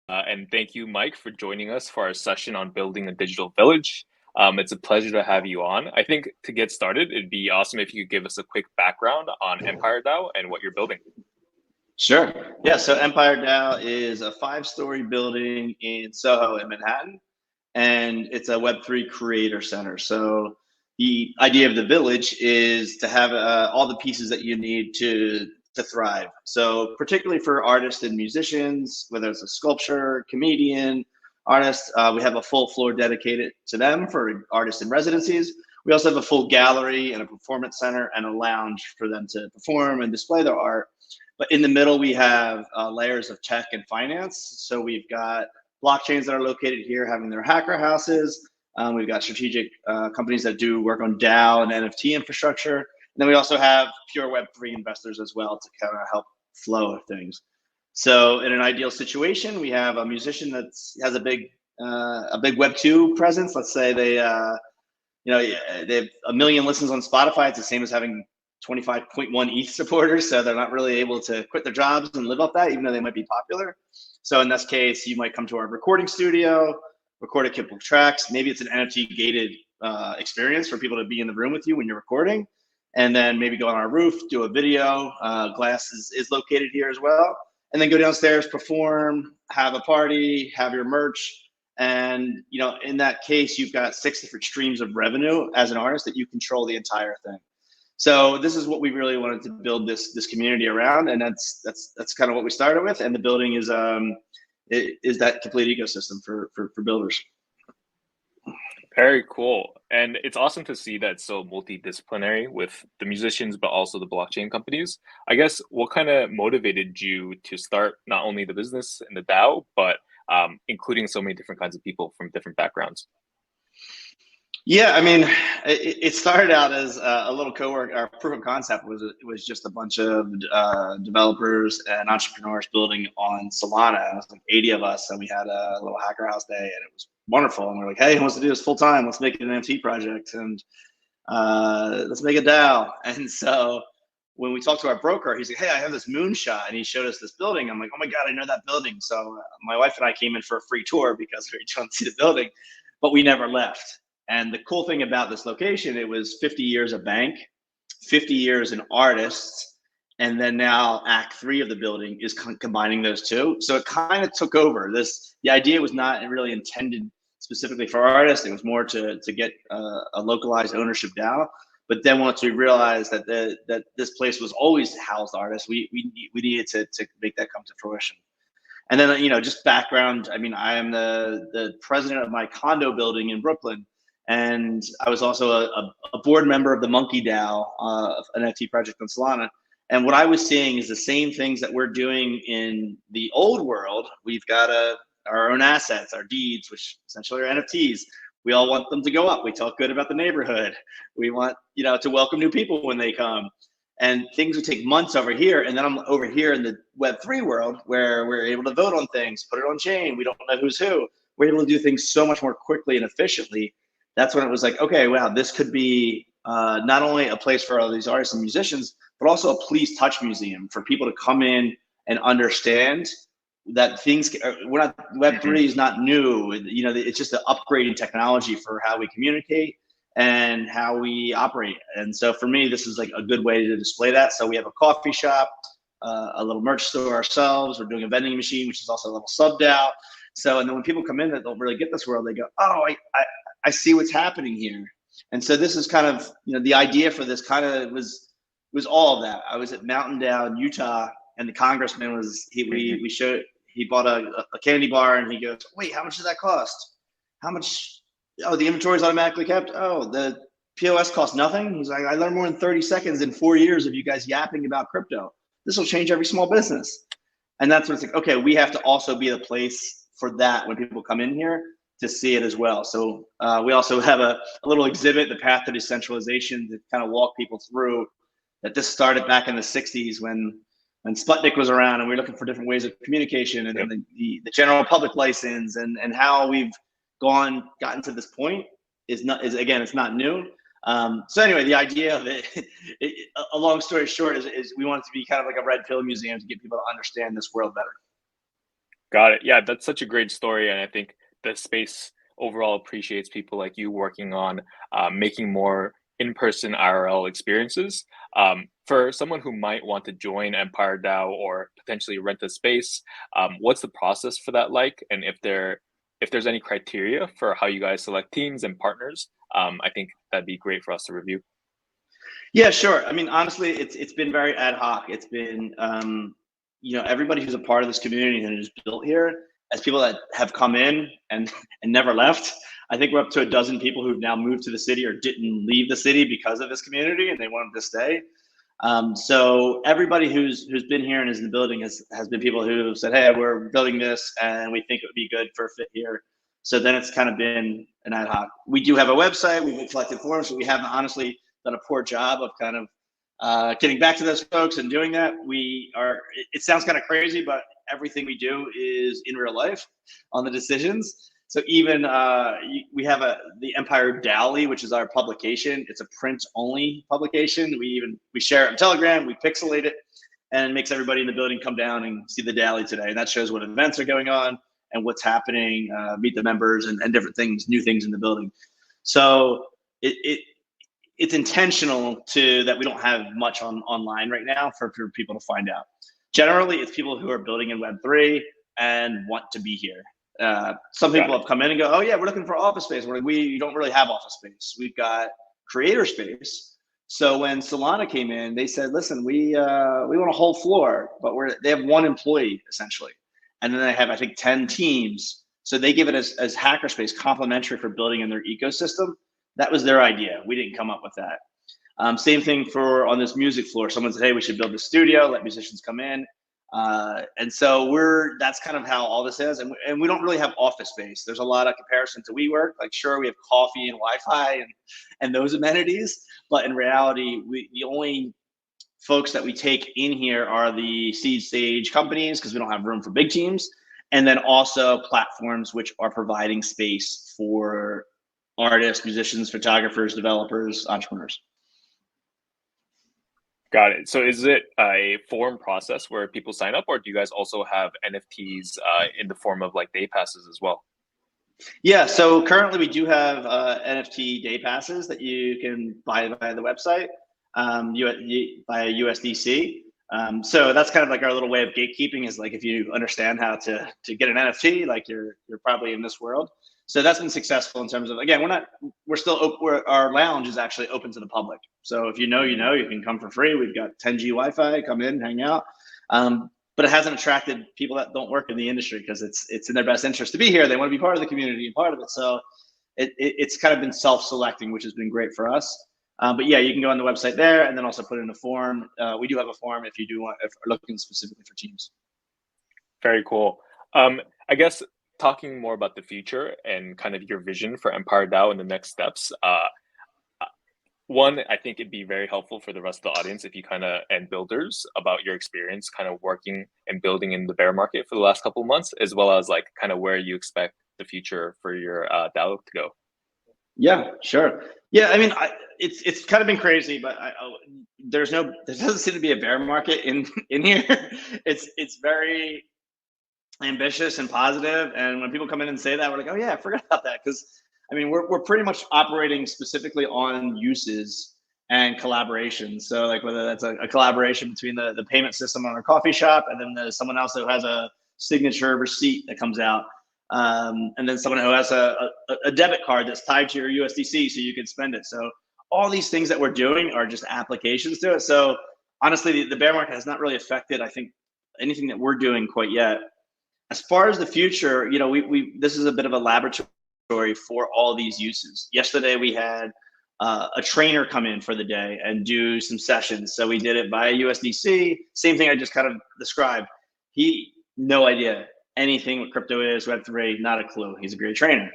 And thank you, Mike, for joining us for our session on building a digital village. It's a pleasure to have you on. I think to get started, it'd be awesome if you could give us a quick background on EmpireDAO and what you're building. Sure. Yeah, so EmpireDAO is a 5-story building in Soho in Manhattan, and it's a Web3 creator center. So the idea of the village is to have all the pieces that you need to thrive. So particularly for artists and musicians, whether it's a sculptor, comedian, artist, we have a full floor dedicated to them for artists in residencies. We also have a full gallery and a performance center and a lounge for them to perform and display their art. But in the middle, we have layers of tech and finance. So we've got blockchains that are located here having their hacker houses. We've got strategic companies that do work on DAO and NFT infrastructure. And then we also have pure Web3 investors as well to kind of help flow things. So in an ideal situation, we have a musician that has a big Web2 presence. Let's say they have 1 million listens on Spotify. It's the same as having 25.1 ETH supporters, so they're not really able to quit their jobs and live off that, even though they might be popular. So in this case, you might come to our recording studio, record a couple of tracks. Maybe it's an NFT gated experience for people to be in the room with you when you're recording, and then maybe go on our roof, do a video. Glass is located here as well, and then go downstairs, perform, have a party, have your merch. And in that case, you've got 6 different streams of revenue as an artist that you control the entire thing. So this is what we really wanted to build this community around, and that's kind of what we started with. And the building is that complete ecosystem for builders. Very cool. And it's awesome to see that it's so multidisciplinary with the musicians, but also the blockchain companies. I guess what kind of motivated you to start not only the business and the DAO, but including so many different kinds of people from different backgrounds? Yeah, I mean, it started out as a little cowork. Our proof of concept was just a bunch of developers and entrepreneurs building on Solana. It was like 80 of us, and we had a little hacker house day, and it was wonderful. And we're like, hey, who wants to do this full time? Let's make it an NFT project, and let's make a DAO. And so when we talked to our broker, he's like, hey, I have this moonshot, and he showed us this building. I'm like, oh my god, I know that building. So my wife and I came in for a free tour because we were trying to see the building, but we never left. And the cool thing about this location, it was 50 years a bank, 50 years an artist, and then now Act 3 of the building is combining those two. So it kind of took over. The idea was not really intended specifically for artists. It was more to get a localized ownership DAO. But then once we realized that that this place was always housed artists, we needed to make that come to fruition. And then just background. I mean, I am the president of my condo building in Brooklyn. And I was also a board member of the Monkey DAO, an NFT project on Solana. And what I was seeing is the same things that we're doing in the old world. We've got our own assets, our deeds, which essentially are NFTs. We all want them to go up. We talk good about the neighborhood. We want to welcome new people when they come. And things would take months over here. And then I'm over here in the Web3 world where we're able to vote on things, put it on chain. We don't know who's who. We're able to do things so much more quickly and efficiently. That's when it was like, okay, wow, this could be not only a place for all these artists and musicians, but also a please touch museum for people to come in and understand that things, Web3 is not new. It's just an upgrading technology for how we communicate and how we operate. And so for me, this is like a good way to display that. So we have a coffee shop, a little merch store ourselves. We're doing a vending machine, which is also a little sub DAO. So, and then when people come in that don't really get this world, they go, oh, I see what's happening here. And so this is kind of, the idea for this kind of was all of that. I was at Mountain DAO in Utah, and the congressman he bought a candy bar, and he goes, wait, how much does that cost? How much? Oh, the inventory is automatically kept. Oh, the POS costs nothing. He's like, I learned more than 30 seconds in 4 years of you guys yapping about crypto. This will change every small business. And that's what it's like, okay, we have to also be the place for that when people come in here to see it as well. So we also have a little exhibit, The Path to Decentralization, to kind of walk people through that. This started back in the 60s when Sputnik was around, and we were looking for different ways of communication, and then the general public license, and how we've gotten to this point is it's not new. So anyway, the idea of it, a long story short, is we want it to be kind of like a red pill museum to get people to understand this world better. Got it. Yeah, that's such a great story, and I think the space overall appreciates people like you working on making more in-person IRL experiences. For someone who might want to join EmpireDAO or potentially rent a space, what's the process for that like? And if there's any criteria for how you guys select teams and partners, I think that'd be great for us to review. Yeah, sure. I mean, honestly, it's been very ad hoc. It's been everybody who's a part of this community and is built here, as people that have come in and and never left. I think we're up to a dozen people who've now moved to the city or didn't leave the city because of this community and they wanted to stay. So everybody who's been here and is in the building has been people who said, "Hey, we're building this and we think it would be good for a fit here." So then it's kind of been an ad hoc. We do have a website. We've collected forms, but we haven't honestly done a poor job of kind of getting back to those folks and doing that. We are. It sounds kind of crazy, but everything we do is in real life on the decisions. So even we have the EmpireDAO, which is our publication. It's a print only publication. We share it on Telegram. We pixelate it, and it makes everybody in the building come down and see the DAO today. And that shows what events are going on and what's happening. Meet the members and different things, new things in the building. So it's intentional that we don't have much online right now for people to find out. Generally, it's people who are building in Web3 and want to be here. Some people have come in and go, "Oh yeah, we're looking for office space." We don't really have office space. We've got creator space. So when Solana came in, they said, "Listen, we want a whole floor, but they have one employee essentially, and then they have I think 10 teams. So they give it as hackerspace, complimentary for building in their ecosystem." That was their idea. We didn't come up with that. Same thing for on this music floor. Someone said, "Hey, we should build a studio, let musicians come in." And so that's kind of how all this is. And we don't really have office space. There's a lot of comparison to WeWork. Like, sure, we have coffee and Wi-Fi and those amenities, but in reality, the only folks that we take in here are the seed stage companies because we don't have room for big teams. And then also platforms which are providing space for artists, musicians, photographers, developers, entrepreneurs. Got it. So is it a form process where people sign up, or do you guys also have NFTs in the form of like day passes as well? Yeah, so currently we do have NFT day passes that you can buy via the website, via USDC. So that's kind of like our little way of gatekeeping is like if you understand how to get an NFT, like you're probably in this world. So that's been successful in terms of, again, our lounge is actually open to the public. So if you can come for free. We've got 10G Wi-Fi, come in, hang out. But it hasn't attracted people that don't work in the industry because it's in their best interest to be here. They want to be part of the community and part of it. So it's kind of been self-selecting, which has been great for us. But yeah, you can go on the website there and then also put in a form. We do have a form if you're looking specifically for teams. Very cool. I guess talking more about the future and kind of your vision for EmpireDAO and the next steps. One, I think it'd be very helpful for the rest of the audience if you and builders about your experience kind of working and building in the bear market for the last couple of months, as well as like kind of where you expect the future for your DAO to go. Yeah, sure. Yeah, I mean, it's kind of been crazy, but there doesn't seem to be a bear market in here. It's very ambitious and positive, and when people come in and say that, we're like, "Oh yeah, I forgot about that," because I mean, we're pretty much operating specifically on uses and collaboration. So like whether that's a collaboration between the payment system on our coffee shop and then there's someone else who has a signature receipt that comes out. And then someone who has a debit card that's tied to your USDC so you can spend it. So all these things that we're doing are just applications to it. So honestly, the bear market has not really affected, I think, anything that we're doing quite yet. As far as the future, this is a bit of a laboratory for all these uses. Yesterday we had a trainer come in for the day and do some sessions. So we did it via USDC. Same thing I just kind of described. No idea anything what crypto is, Web3, not a clue. He's a great trainer.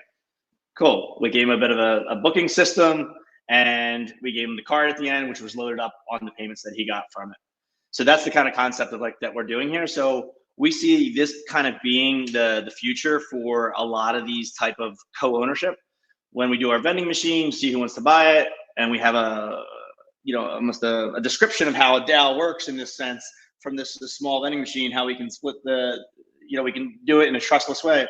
Cool. We gave him a bit of a booking system and we gave him the card at the end, which was loaded up on the payments that he got from it. So that's the kind of concept of like that we're doing here. So we see this kind of being the future for a lot of these type of co-ownership. When we do our vending machine, see who wants to buy it, and we have almost a description of how a DAO works in this sense from this small vending machine, how we can split we can do it in a trustless way.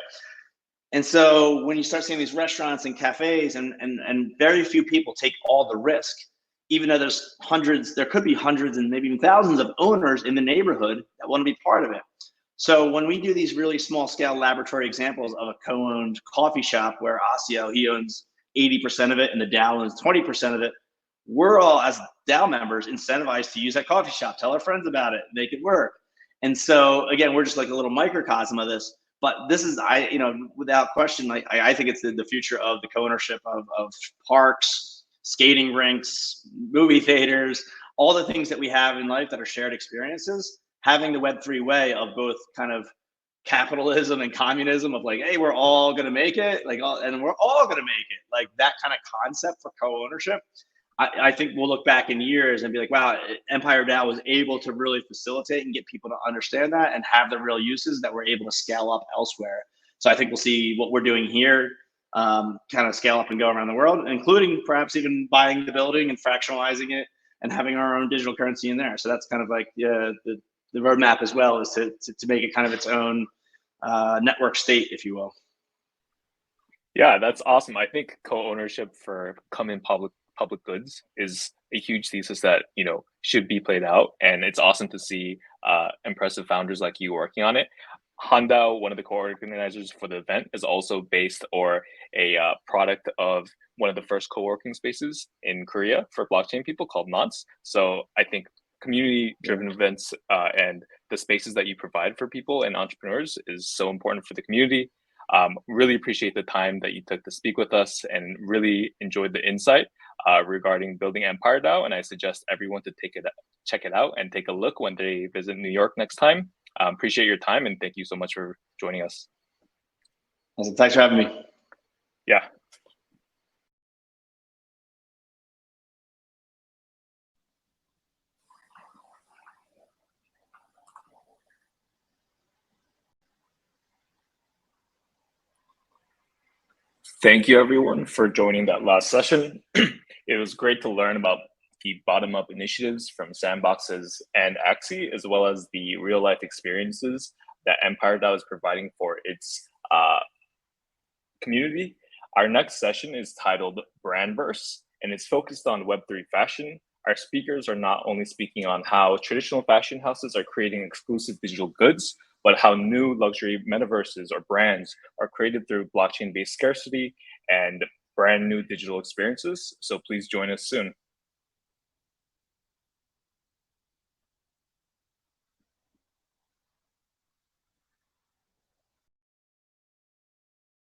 And so when you start seeing these restaurants and cafes and very few people take all the risk, even though there could be hundreds and maybe even thousands of owners in the neighborhood that want to be part of it. So when we do these really small scale laboratory examples of a co-owned coffee shop where Asio, he owns 80% of it and the DAO owns 20% of it, we're all, as DAO members, incentivized to use that coffee shop, tell our friends about it, make it work. And so again, we're just like a little microcosm of this. But this is, without question, I think it's the future of the co-ownership of parks, skating rinks, movie theaters, all the things that we have in life that are shared experiences. Having the Web3 way of both kind of capitalism and communism of like, hey, we're all gonna make it, and we're all gonna make it, like that kind of concept for co-ownership. I think we'll look back in years and be like, wow, EmpireDAO was able to really facilitate and get people to understand that and have the real uses that we're able to scale up elsewhere. So I think we'll see what we're doing here kind of scale up and go around the world, including perhaps even buying the building and fractionalizing it and having our own digital currency in there. So that's kind of like the roadmap as well, is to make it kind of its own network state, if you will. Yeah, that's awesome. I think co-ownership for common public goods is a huge thesis that should be played out, and it's awesome to see impressive founders like you working on it. Handao, one of the co-organizers for the event, is also based or a product of one of the first co-working spaces in Korea for blockchain people called Knots. So I think community-driven events and the spaces that you provide for people and entrepreneurs is so important for the community. Really appreciate the time that you took to speak with us and really enjoyed the insight regarding building EmpireDAO. And I suggest everyone to check it out and take a look when they visit New York next time. Appreciate your time and thank you so much for joining us. Awesome. Thanks for having me. Yeah. Thank you, everyone, for joining that last session. It was great to learn about the bottom-up initiatives from sandboxes and Axie, as well as the real-life experiences that EmpireDAO is providing for its community. Our next session is titled Brandverse, and it's focused on Web3 fashion. Our speakers are not only speaking on how traditional fashion houses are creating exclusive digital goods, but how new luxury metaverses or brands are created through blockchain-based scarcity and brand new digital experiences. So please join us soon.